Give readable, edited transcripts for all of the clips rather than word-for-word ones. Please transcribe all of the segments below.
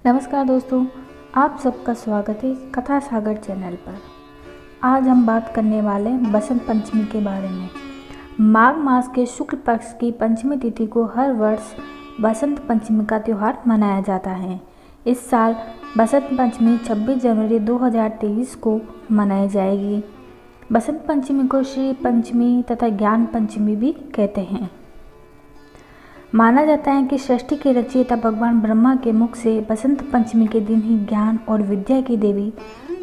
नमस्कार दोस्तों, आप सबका स्वागत है कथा सागर चैनल पर। आज हम बात करने वाले हैं बसंत पंचमी के बारे में। माघ मास के शुक्ल पक्ष की पंचमी तिथि को हर वर्ष बसंत पंचमी का त्यौहार मनाया जाता है। इस साल बसंत पंचमी 26 जनवरी 2023 को मनाई जाएगी। बसंत पंचमी को श्री पंचमी तथा ज्ञान पंचमी भी कहते हैं। माना जाता है कि सृष्टि के रचयिता भगवान ब्रह्मा के मुख से बसंत पंचमी के दिन ही ज्ञान और विद्या की देवी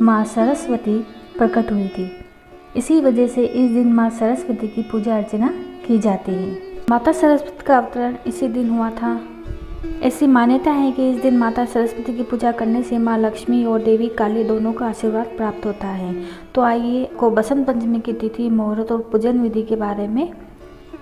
माँ सरस्वती प्रकट हुई थी। इसी वजह से इस दिन माँ सरस्वती की पूजा अर्चना की जाती है। माता सरस्वती का अवतरण इसी दिन हुआ था। ऐसी मान्यता है कि इस दिन माता सरस्वती की पूजा करने से माँ लक्ष्मी और देवी काली दोनों का आशीर्वाद प्राप्त होता है। तो आइए को बसंत पंचमी की तिथि, मुहूर्त और पूजन विधि के बारे में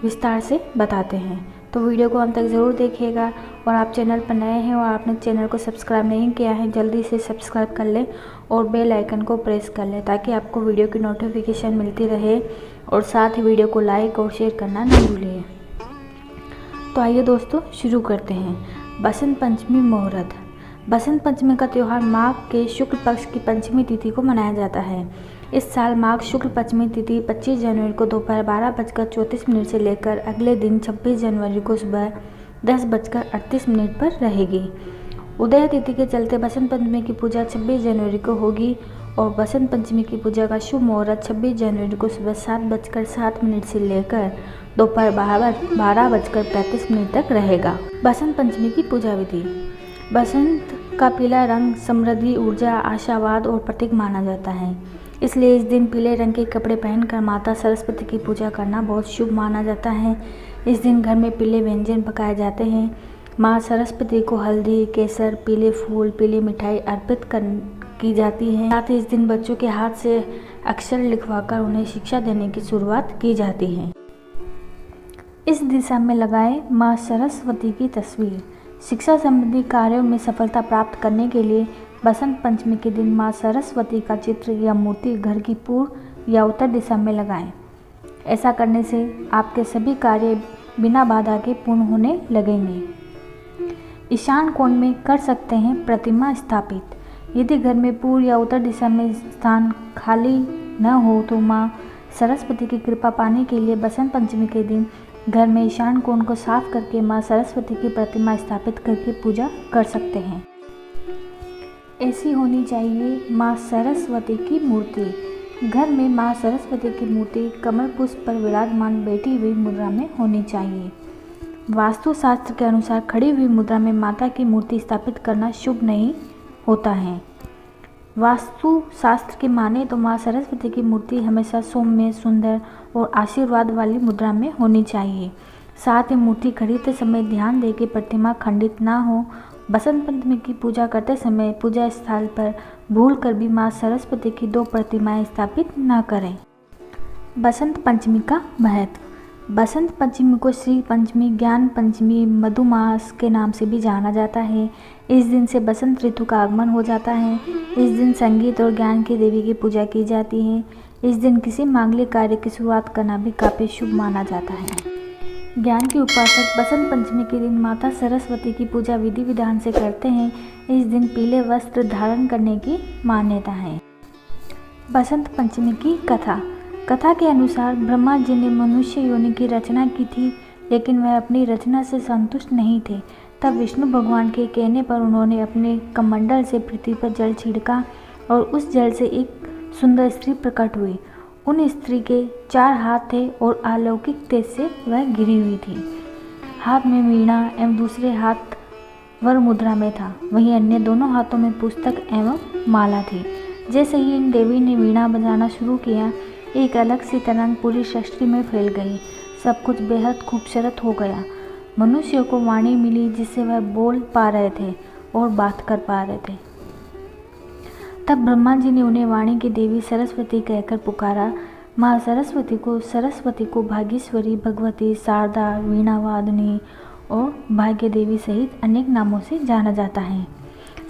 विस्तार से बताते हैं। तो वीडियो को अंत तक ज़रूर देखिएगा। और आप चैनल पर नए हैं और आपने चैनल को सब्सक्राइब नहीं किया है, जल्दी से सब्सक्राइब कर लें और बेल आइकन को प्रेस कर लें ताकि आपको वीडियो की नोटिफिकेशन मिलती रहे। और साथ ही वीडियो को लाइक और शेयर करना न भूलिए। तो आइए दोस्तों शुरू करते हैं। बसंत पंचमी मुहूर्त। बसंत पंचमी का त्यौहार माघ के शुक्ल पक्ष की पंचमी तिथि को मनाया जाता है। इस साल माघ शुक्ल पंचमी तिथि 25 जनवरी को दोपहर 12:34 से लेकर अगले दिन 26 जनवरी को सुबह 10:38 पर रहेगी। उदय तिथि के चलते बसंत पंचमी की पूजा 26 जनवरी को होगी और बसंत पंचमी की पूजा का शुभ मुहूर्त 26 जनवरी को सुबह 7:07 से लेकर दोपहर 12:35 तक रहेगा। बसंत पंचमी की पूजा विधि। बसंत का पीला रंग समृद्धि, ऊर्जा, आशावाद और प्रतीक माना जाता है। इसलिए इस दिन पीले रंग के कपड़े पहनकर माता सरस्वती की पूजा करना बहुत शुभ माना जाता है। इस दिन घर में पीले व्यंजन पकाए जाते हैं। माँ सरस्वती को हल्दी, केसर, पीले फूल, पीली मिठाई अर्पित की जाती है। साथ ही इस दिन बच्चों के हाथ से अक्षर लिखवाकर उन्हें शिक्षा देने की शुरुआत की जाती है। इस दिशा में लगाएं माँ सरस्वती की तस्वीर। शिक्षा संबंधी कार्यों में सफलता प्राप्त करने के लिए बसंत पंचमी के दिन माँ सरस्वती का चित्र या मूर्ति घर की पूर्व या उत्तर दिशा में लगाएं। ऐसा करने से आपके सभी कार्य बिना बाधा के पूर्ण होने लगेंगे। ईशान कोण में कर सकते हैं प्रतिमा स्थापित। यदि घर में पूर्व या उत्तर दिशा में स्थान खाली न हो तो माँ सरस्वती की कृपा पाने के लिए बसंत पंचमी के दिन घर में ईशान कोण को साफ करके माँ सरस्वती की प्रतिमा स्थापित करके पूजा कर सकते हैं। ऐसी होनी चाहिए माँ सरस्वती की मूर्ति। घर में माँ सरस्वती की मूर्ति कमल पुष्प पर विराजमान बैठी हुई मुद्रा में होनी चाहिए। वास्तु शास्त्र के अनुसार खड़ी हुई मुद्रा में माता की मूर्ति स्थापित करना शुभ नहीं होता है। वास्तु शास्त्र की माने तो माँ सरस्वती की मूर्ति हमेशा सौम्य, सुंदर और आशीर्वाद वाली मुद्रा में होनी चाहिए। साथ ही मूर्ति खरीदते समय ध्यान दें कि प्रतिमा खंडित ना हो। बसंत पंचमी की पूजा करते समय पूजा स्थल पर भूलकर भी माँ सरस्वती की 2 प्रतिमाएं स्थापित न करें। बसंत पंचमी का महत्व। बसंत पंचमी को श्री पंचमी, ज्ञान पंचमी, मधुमास के नाम से भी जाना जाता है। इस दिन से बसंत ऋतु का आगमन हो जाता है। इस दिन संगीत और ज्ञान की देवी की पूजा की जाती है। इस दिन किसी मांगलिक कार्य की शुरुआत करना भी काफ़ी शुभ माना जाता है। ज्ञान के उपासक बसंत पंचमी के दिन माता सरस्वती की पूजा विधि विधान से करते हैं। इस दिन पीले वस्त्र धारण करने की मान्यता है। बसंत पंचमी की कथा। कथा के अनुसार ब्रह्मा जी ने मनुष्य योनि की रचना की थी, लेकिन वह अपनी रचना से संतुष्ट नहीं थे। तब विष्णु भगवान के कहने पर उन्होंने अपने कमंडल से पृथ्वी पर जल छिड़का और उस जल से एक सुंदर स्त्री प्रकट हुई। उन स्त्री के 4 हाथ थे और अलौकिक तेज से वह घिरी हुई थी। हाथ में वीणा एवं दूसरे हाथ वर मुद्रा में था। वहीं अन्य दोनों हाथों में पुस्तक एवं माला थी। जैसे ही इन देवी ने वीणा बजाना शुरू किया, एक अलग सी तरंग पूरी सृष्टि में फैल गई। सब कुछ बेहद खूबसूरत हो गया। मनुष्य को वाणी मिली जिससे वह बोल पा रहे थे और बात कर पा रहे थे। तब ब्रह्मा जी ने उन्हें वाणी की देवी सरस्वती कहकर पुकारा। माँ सरस्वती को भाग्यश्वरी, भगवती, शारदा, वीणावादिनी और भाग्य देवी सहित अनेक नामों से जाना जाता है।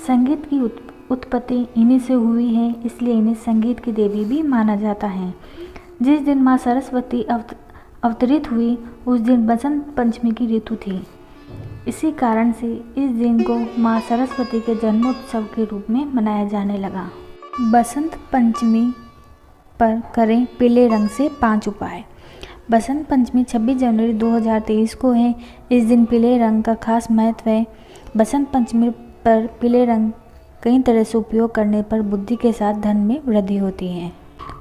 संगीत की उत्पत्ति इन्हीं से हुई है, इसलिए इन्हें संगीत की देवी भी माना जाता है। जिस दिन माँ सरस्वती अवतरित हुई उस दिन बसंत पंचमी की ऋतु थी। इसी कारण से इस दिन को माँ सरस्वती के जन्मोत्सव के रूप में मनाया जाने लगा। बसंत पंचमी पर करें पीले रंग से 5 उपाय। बसंत पंचमी 26 जनवरी 2023 को है। इस दिन पीले रंग का खास महत्व है। बसंत पंचमी पर पीले रंग कई तरह से उपयोग करने पर बुद्धि के साथ धन में वृद्धि होती है।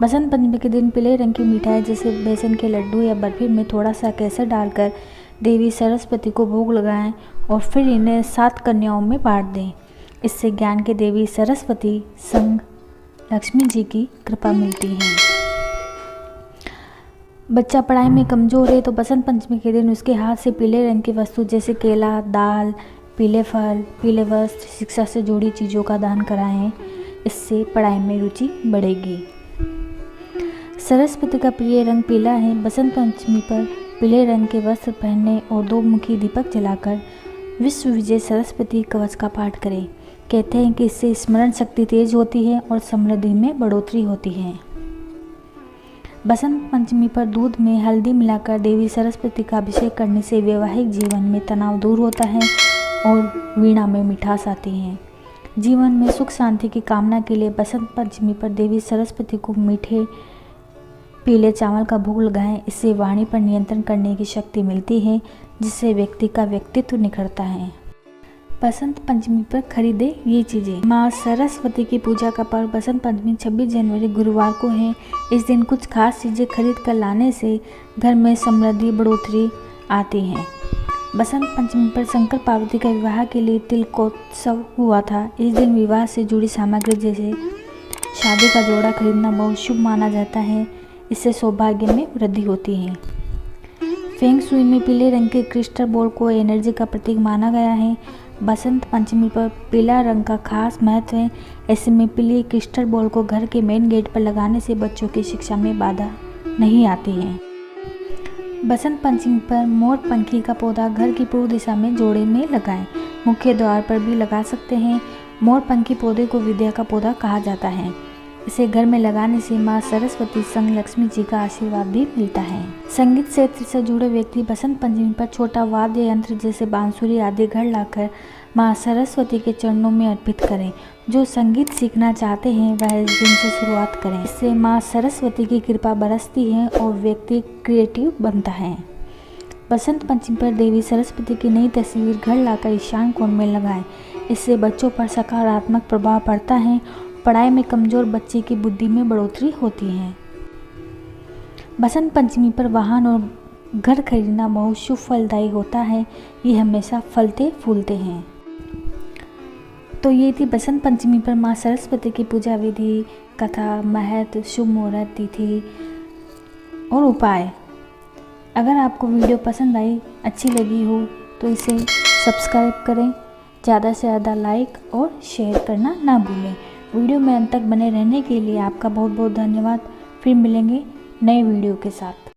बसंत पंचमी के दिन पीले रंग की मिठाई जैसे बेसन के लड्डू या बर्फी में थोड़ा सा केसर डालकर देवी सरस्वती को भोग लगाएं और फिर इन्हें 7 कन्याओं में बांट दें। इससे ज्ञान के देवी सरस्वती संग लक्ष्मी जी की कृपा मिलती है। बच्चा पढ़ाई में कमज़ोर है तो बसंत पंचमी के दिन उसके हाथ से पीले रंग की वस्तु जैसे केला, दाल, पीले फल, पीले वस्त्र, शिक्षा से जुड़ी चीज़ों का दान कराएं। इससे पढ़ाई में रुचि बढ़ेगी। सरस्वती का प्रिय रंग पीला है। बसंत पंचमी पर पीले रंग के वस्त्र पहनने और 2 मुखी दीपक जलाकर विश्व विजय सरस्वती कवच का पाठ करें। कहते हैं कि इससे स्मरण शक्ति तेज होती है और समृद्धि में बढ़ोतरी होती है। बसंत पंचमी पर दूध में हल्दी मिलाकर देवी सरस्वती का अभिषेक करने से वैवाहिक जीवन में तनाव दूर होता है और वीणा में मिठास आती है। जीवन में सुख शांति की कामना के लिए बसंत पंचमी पर देवी सरस्वती को मीठे पीले चावल का भोग लगाएं। इससे वाणी पर नियंत्रण करने की शक्ति मिलती है, जिससे व्यक्ति का व्यक्तित्व निखरता है। बसंत पंचमी पर खरीदे ये चीज़ें। माँ सरस्वती की पूजा का पर्व बसंत पंचमी 26 जनवरी गुरुवार को है। इस दिन कुछ खास चीज़ें खरीद कर लाने से घर में समृद्धि बढ़ोतरी आती है। बसंत पंचमी पर शंकर पार्वती का विवाह के लिए तिलकोत्सव हुआ था। इस दिन विवाह से जुड़ी सामग्री जैसे शादी का जोड़ा खरीदना बहुत शुभ माना जाता है। इससे सौभाग्य में वृद्धि होती है। फेंग शुई में पीले रंग के क्रिस्टल बॉल को एनर्जी का प्रतीक माना गया है। बसंत पंचमी पर पीला रंग का खास महत्व है। ऐसे में पीले क्रिस्टल बॉल को घर के मेन गेट पर लगाने से बच्चों की शिक्षा में बाधा नहीं आती है। बसंत पंचमी पर मोर पंखी का पौधा घर की पूर्व दिशा में जोड़े में लगाएं। मुख्य द्वार पर भी लगा सकते हैं। मोर पंखी पौधे को विद्या का पौधा कहा जाता है। इसे घर में लगाने से माँ सरस्वती संग लक्ष्मी जी का आशीर्वाद भी मिलता है। संगीत क्षेत्र से जुड़े व्यक्ति बसंत पंचमी पर छोटा वाद्य यंत्र जैसे बांसुरी आदि घर लाकर माँ सरस्वती के चरणों में अर्पित करें। जो संगीत सीखना चाहते हैं वह इस दिन से शुरुआत करें। इससे माँ सरस्वती की कृपा बरसती है और व्यक्ति क्रिएटिव बनता है। बसंत पंचमी पर देवी सरस्वती की नई तस्वीर घर लाकर ईशान कोण में लगाएं। इससे बच्चों पर सकारात्मक प्रभाव पड़ता है। पढ़ाई में कमज़ोर बच्चे की बुद्धि में बढ़ोतरी होती है। बसंत पंचमी पर वाहन और घर खरीदना बहुत शुभ फलदायी होता है। ये हमेशा फलते फूलते हैं। तो ये थी बसंत पंचमी पर माँ सरस्वती की पूजा विधि, कथा, महत्व, शुभ मुहूर्त, तिथि और उपाय। अगर आपको वीडियो पसंद आई, अच्छी लगी हो तो इसे सब्सक्राइब करें, ज़्यादा से ज़्यादा लाइक और शेयर करना ना भूलें। वीडियो में अंत तक बने रहने के लिए आपका बहुत बहुत धन्यवाद। फिर मिलेंगे नए वीडियो के साथ।